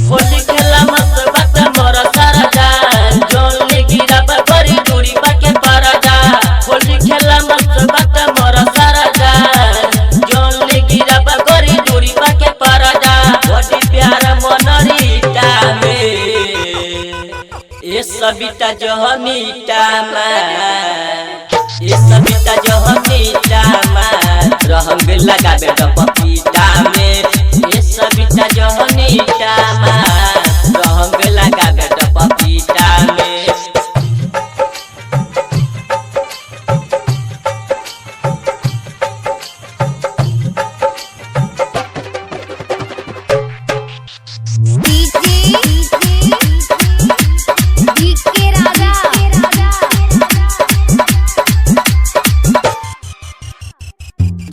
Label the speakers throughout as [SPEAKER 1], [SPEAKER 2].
[SPEAKER 1] होली खेला मस्त बात मोरा सारा जान जोन ले गिरा बड़ी दूरी बाके पारा जा। होली खेला मस्त बात मोरा सारा जान जोन ले गिरा बड़ी दूरी बाके पारा जा। बड़ी प्यारा मनरीटा में ये सबिता जहनीटा में ये सबिता जहनीटा में रहंग लगाबे त पपीता में। ये सबिता जहनीटा में रहंग लगाबे त पपीता में।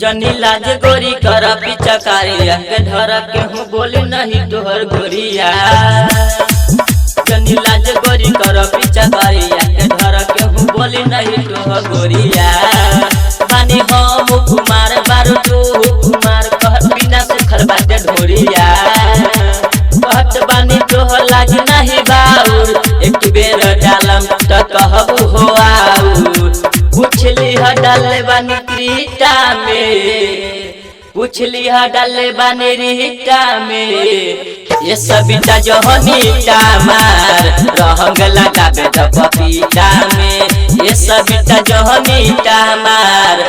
[SPEAKER 1] जनी लाज गोरी कर पीछा कारिया के धर के हूँ बोली नहीं तोहर गोरिया। जनी लाज गोरी कर पीछा कारिया के धर के हूँ बोली नहीं तोहर गोरिया। बानी हम कुमार बारू तू कुमार कहत बिना सुखल बाटे ढोरिया। कहत बानी तोहर लाज नहीं बाउर एक बेर डालम त कहबू हो आउर। पूछली ह डाले बानी क्रीटा में पूछली ह डाले बानी रीटा में। ये सबिता जहनीटा मार रहंग लगाबे त पपीता में। ये सबिता जहनीटा मार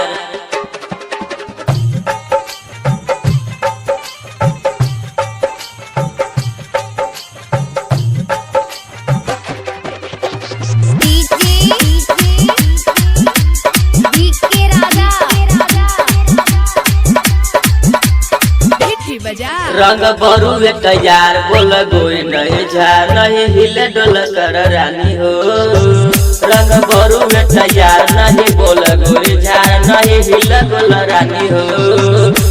[SPEAKER 1] रंग बरुए तैयार बोल गोई नहीं झार नहीं हिले डोल कर रानी हो। रंग बरुए तैयार नहीं बोल गोई झार नहीं हिले डोल रानी हो।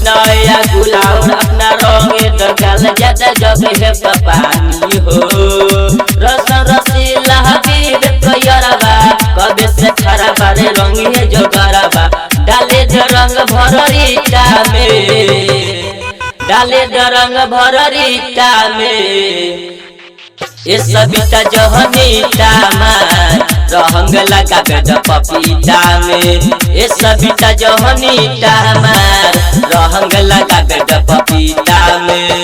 [SPEAKER 1] नया गुलाब अपना रंगे तो गाल ज्यादा जब है पानी हो। रस रसीला हबीब कयरबा कबे से खराबा रे रंग है जो गरबा। डाले जो रंग भररीटा में डाले रंग भररीटा में। ये सबिता जहनीटा में रहंग लगाबे त पपीता में। ये सबिता जहनीटा में रहंग लगाबे त पपीता में।